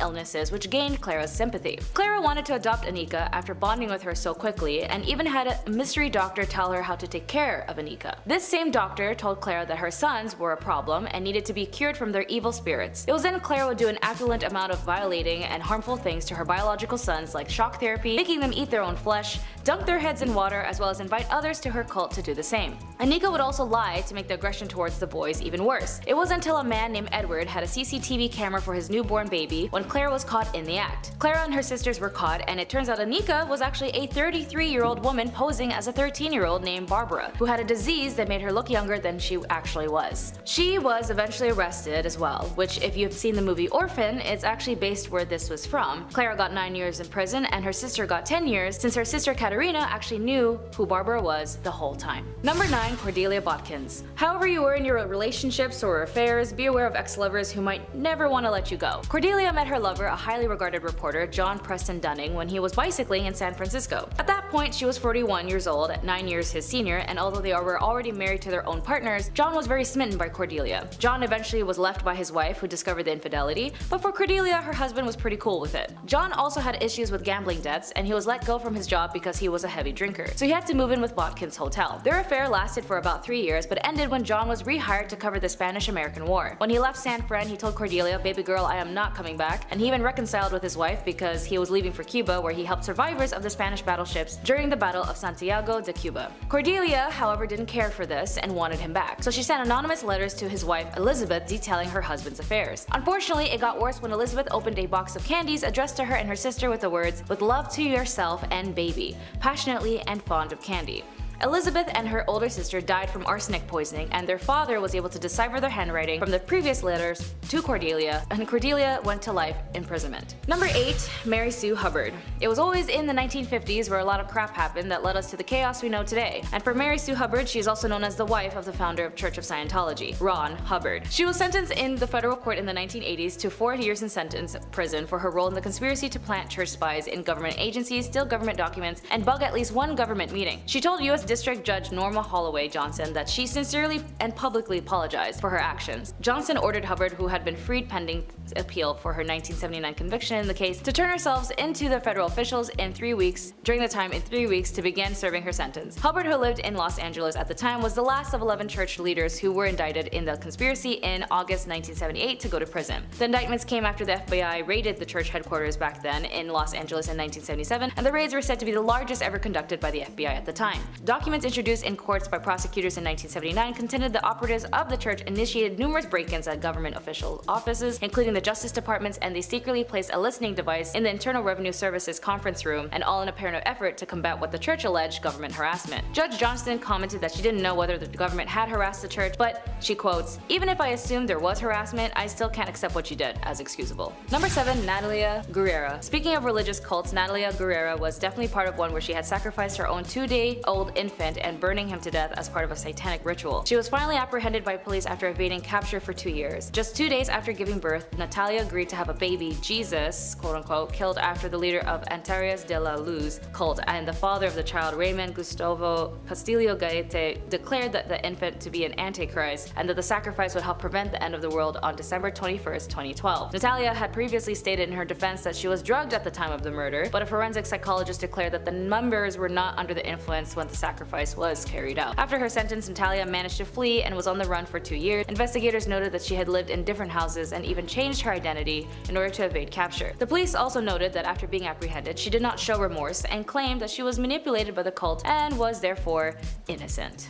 illnesses, which gained Clara's sympathy. Clara wanted to adopt Annika after bonding with her so quickly, and even had a mystery doctor tell her how to take care of Annika. This same doctor told Clara that her sons were a problem and needed to be cured from their evil spirits. It was then Clara would do an affluent amount of violating and harmful things to her biological sons, like shock therapy, making them eat their own flesh, dunk their heads in water, as well as invite others to her cult to do the same. Annika would also lie to make the aggression towards the boys even worse. It was until a man named Edward had a CCTV camera for his newborn baby when Clara was caught in the act. Clara and her sisters were caught, and it turns out Annika was actually a 33-year-old woman posing as a 13-year-old named Barbara, who had a disease that made her look younger than she actually was. She was eventually arrested as well, which, if you've seen the movie Orphan, it's actually based where this was from. Clara got 9 years in prison, and her sister got 10 years, since her sister Katerina actually knew who Barbara was the whole time. Number 9. Cordelia Botkins. However you were in your relationships or affairs, be aware of ex-lovers who might never want to let you go. Cordelia met her lover, a highly regarded reporter, John Preston Dunning, when he was bicycling in San Francisco. At that point, she was 41 years old, 9 years his senior, and although they were already married to their own partners, John was very smitten by Cordelia. John eventually was left by his wife, who discovered the infidelity, but for Cordelia, her husband was pretty cool with it. John also had issues with gambling debts, and he was let go from his job because he was a heavy drinker, so he had to move in with Botkins' hotel. Their affair lasted for about 3 years, but ended when John was rehired to cover the Spanish-American War. When he left San Fran, he told Cordelia, "Baby girl, I am not coming back," and he even reconciled with his wife because he was leaving for Cuba, where he helped survivors of the Spanish battleships during the Battle of Santiago de Cuba. Cordelia, however, didn't care for this and wanted him back, so she sent anonymous letters to his wife Elizabeth detailing her husband's affairs. Unfortunately, it got worse when Elizabeth opened a box of candies addressed to her and her sister with the words, "With love to yourself and baby, passionately and fond of candy." Elizabeth and her older sister died from arsenic poisoning, and their father was able to decipher their handwriting from the previous letters to Cordelia, and Cordelia went to life imprisonment. Number 8. Mary Sue Hubbard. It was always in the 1950s where a lot of crap happened that led us to the chaos we know today. And for Mary Sue Hubbard, she is also known as the wife of the founder of Church of Scientology, Ron Hubbard. She was sentenced in the federal court in the 1980s to 4 years in sentence prison for her role in the conspiracy to plant church spies in government agencies, steal government documents, and bug at least one government meeting. She told U.S. District Judge Norma Holloway Johnson that she sincerely and publicly apologized for her actions. Johnson ordered Hubbard, who had been freed pending appeal for her 1979 conviction in the case, to turn herself into the federal officials in 3 weeks, to begin serving her sentence. Hubbard, who lived in Los Angeles at the time, was the last of 11 church leaders who were indicted in the conspiracy in August 1978 to go to prison. The indictments came after the FBI raided the church headquarters back then in Los Angeles in 1977, and the raids were said to be the largest ever conducted by the FBI at the time. Documents introduced in courts by prosecutors in 1979 contended the operatives of the church initiated numerous break-ins at government official offices, including the Justice Departments, and they secretly placed a listening device in the Internal Revenue Service's conference room, and all in a apparent effort to combat what the church alleged government harassment. Judge Johnston commented that she didn't know whether the government had harassed the church, but she quotes, "Even if I assumed there was harassment, I still can't accept what you did as excusable." Number 7. Natalia Guerrera. Speaking of religious cults, Natalia Guerrera was definitely part of one where she had sacrificed her own 2-day-old infant and burning him to death as part of a satanic ritual. She was finally apprehended by police after evading capture for 2 years. Just 2 days after giving birth, Natalia agreed to have a baby, Jesus, quote-unquote, killed after the leader of Antares de la Luz cult and the father of the child, Raymond Gustavo Castillo Gaete, declared that the infant to be an antichrist and that the sacrifice would help prevent the end of the world on December 21st, 2012. Natalia had previously stated in her defense that she was drugged at the time of the murder, but a forensic psychologist declared that the members were not under the influence when the sacrifice was carried out. After her sentence, Natalia managed to flee and was on the run for 2 years. Investigators noted that she had lived in different houses and even changed her identity in order to evade capture. The police also noted that after being apprehended, she did not show remorse and claimed that she was manipulated by the cult and was therefore innocent.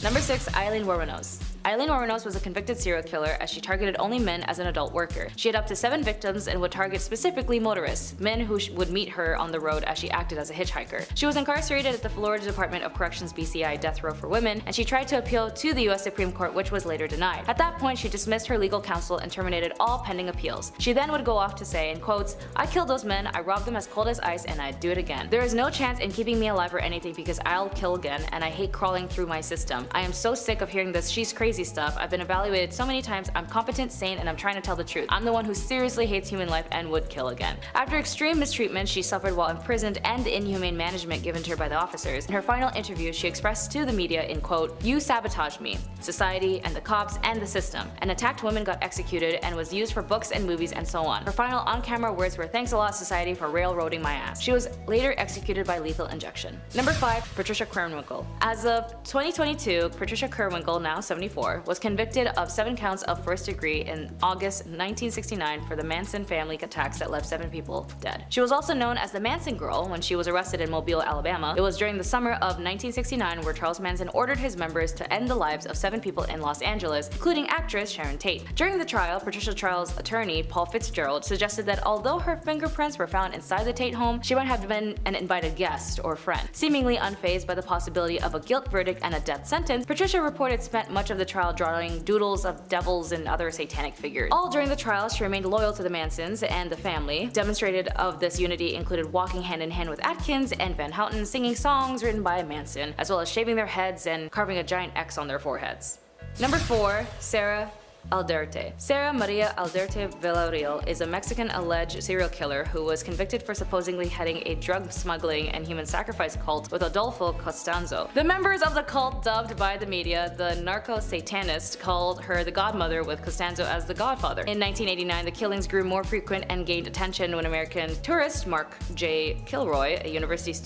Number 6. Eileen Wuornos. Eileen Wuornos was a convicted serial killer as she targeted only men as an adult worker. She had up to 7 victims and would target specifically motorists, men who would meet her on the road as she acted as a hitchhiker. She was incarcerated at the Florida Department of Corrections BCI death row for women, and she tried to appeal to the US Supreme Court, which was later denied. At that point, she dismissed her legal counsel and terminated all pending appeals. She then would go off to say, in quotes, "I killed those men, I robbed them as cold as ice, and I'd do it again. There is no chance in keeping me alive or anything because I'll kill again, and I hate crawling through my system. I am so sick of hearing this she's crazy stuff. I've been evaluated so many times, I'm competent, sane, and I'm trying to tell the truth. I'm the one who seriously hates human life and would kill again." After extreme mistreatment she suffered while imprisoned and the inhumane management given to her by the officers, in her final interview she expressed to the media in quote, "You sabotaged me, society, and the cops, and the system. An attacked woman got executed and was used for books and movies and so on. Her final on-camera words were, 'Thanks a lot, society, for railroading my ass.' She was later executed by lethal injection." Number 5. Patricia Krenwinkel. As of 2022, Patricia Krenwinkel, now 74, was convicted of 7 counts of first degree in August 1969 for the Manson family attacks that left 7 people dead. She was also known as the Manson Girl when she was arrested in Mobile, Alabama. It was during the summer of 1969 where Charles Manson ordered his members to end the lives of 7 people in Los Angeles, including actress Sharon Tate. During the trial, Patricia Trial's attorney, Paul Fitzgerald, suggested that although her fingerprints were found inside the Tate home, she might have been an invited guest or friend. Seemingly unfazed by the possibility of a guilt verdict and a death sentence, Patricia reported spent much of the trial drawing doodles of devils and other satanic figures. All during the trial, she remained loyal to the Mansons and the family. Demonstrated of this unity included walking hand in hand with Atkins and Van Houten, singing songs written by Manson, as well as shaving their heads and carving a giant X on their foreheads. Number 4. Sarah Aldrete. Sarah Maria Aldrete Villarreal is a Mexican alleged serial killer who was convicted for supposedly heading a drug smuggling and human sacrifice cult with Adolfo Costanzo. The members of the cult, dubbed by the media the narco-satanist, called her the godmother, with Costanzo as the godfather. In 1989, the killings grew more frequent and gained attention when American tourist Mark J. Kilroy, a University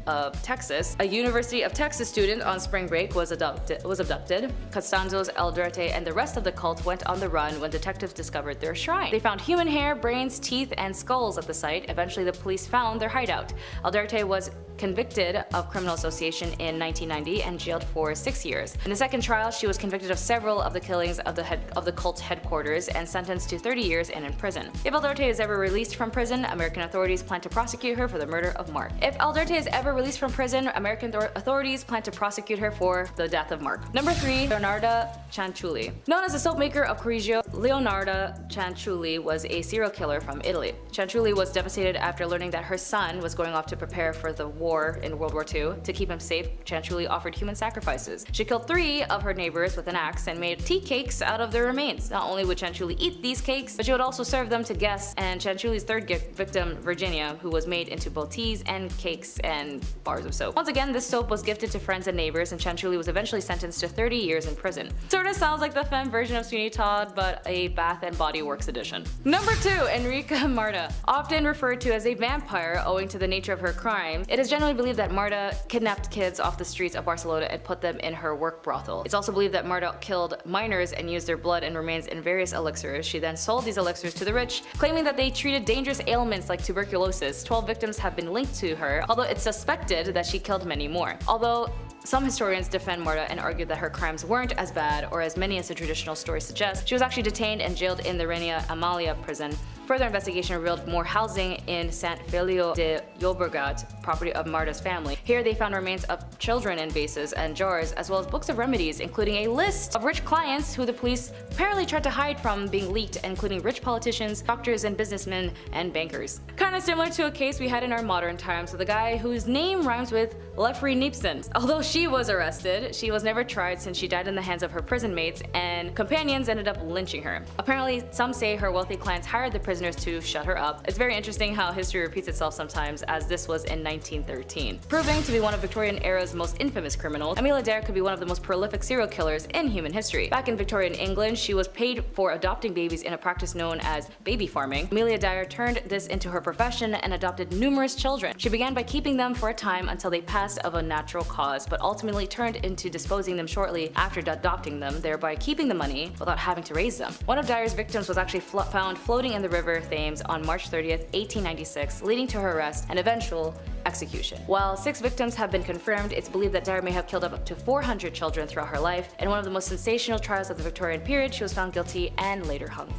of Texas student on spring break, was abducted. Costanzo's Aldrete and the rest of the cult went on the run when detectives discovered their shrine. They found human hair, brains, teeth, and skulls at the site. Eventually, the police found their hideout. Aldrete was convicted of criminal association in 1990 and jailed for 6 years. In the second trial, she was convicted of several of the killings of the cult's headquarters and sentenced to 30 years in prison. If Aldarte is ever released from prison, American authorities plan to prosecute her for the murder of Mark. If Aldarte is ever released from prison, American authorities plan to prosecute her for the death of Mark. Number 3. Leonarda Cianciulli. Known as the soap maker of Correggio, Leonarda Cianciulli was a serial killer from Italy. Cianciulli was devastated after learning that her son was going off to prepare for the war in World War II. To keep him safe, Cianciulli offered human sacrifices. She killed 3 of her neighbors with an axe and made tea cakes out of their remains. Not only would Cianciulli eat these cakes, but she would also serve them to guests, and Cianciulli's third victim, Virginia, who was made into both teas and cakes and bars of soap. Once again, this soap was gifted to friends and neighbors, and Cianciulli was eventually sentenced to 30 years in prison. Sorta sounds like the femme version of Sweeney Todd, but a Bath and Body Works edition. Number 2. Enrica Marta. Often referred to as a vampire owing to the nature of her crime, it is generally believed that Marta kidnapped kids off the streets of Barcelona and put them in her work brothel. It's also believed that Marta killed minors and used their blood and remains in various elixirs. She then sold these elixirs to the rich, claiming that they treated dangerous ailments like tuberculosis. 12 victims have been linked to her, although it's suspected that she killed many more. Although some historians defend Marta and argue that her crimes weren't as bad, or as many as the traditional story suggests, she was actually detained and jailed in the Reina Amalia prison. Further investigation revealed more housing in Sant Feliu de Llobregat, property of Marta's family. Here they found remains of children in vases and jars, as well as books of remedies, including a list of rich clients who the police apparently tried to hide from being leaked, including rich politicians, doctors and businessmen, and bankers. Kinda similar to a case we had in our modern times with a guy whose name rhymes with Lefri Nipson. Although she was arrested, she was never tried since she died in the hands of her prison mates, and companions ended up lynching her. Apparently, some say her wealthy clients hired the prisoners to shut her up. It's very interesting how history repeats itself sometimes, as this was in 1913. Proving to be one of Victorian era's most infamous criminals, Amelia Dyer could be one of the most prolific serial killers in human history. Back in Victorian England, she was paid for adopting babies in a practice known as baby farming. Amelia Dyer turned this into her profession and adopted numerous children. She began by keeping them for a time until they passed of a natural cause, but ultimately turned into disposing them shortly after adopting them, thereby keeping the money without having to raise them. One of Dyer's victims was actually found floating in the river Thames on March 30th, 1896, leading to her arrest and eventual execution. While 6 victims have been confirmed, it's believed that Dyer may have killed up to 400 children throughout her life. In one of the most sensational trials of the Victorian period, she was found guilty and later hanged.